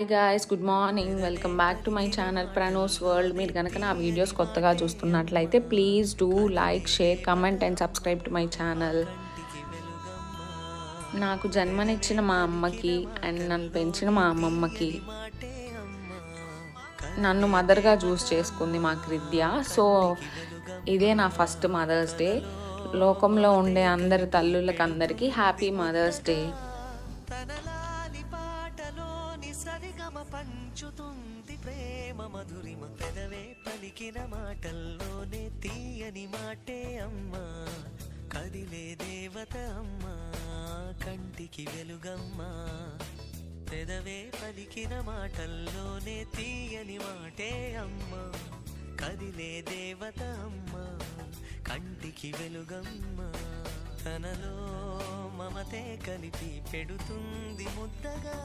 Hi guys, good morning. Welcome back to my channel Pranos world. మీరు కనుక నా videos కొత్తగా చూస్తున్నట్లయితే please do like, share, comment and subscribe to my channel. నాకు జన్మనిచ్చిన మా అమ్మకి అండ్ నన్ను పెంచిన మా అమ్మమ్మకి, నన్ను మదర్గా చూస్ చేసుకుంది మా కృద్య. సో ఇదే నా ఫస్ట్ మదర్స్ డే. లోకంలో ఉండే అందరి తల్లులకు అందరికీ హ్యాపీ మదర్స్ డే. సరిగమ పంచుతుంది ప్రేమ మధురిమ పెదవే పలికిన మాటల్లోనే తీయని మాటే అమ్మా, కదిలే దేవత అమ్మా, కంటికి వెలుగమ్మా. పెదవే పలికిన మాటల్లోనే తీయని మాటే అమ్మా, కదిలే దేవత అమ్మా, కంటికి వెలుగమ్మా. తనలో మమతే కలిపి పెడుతుంది ముద్దగా,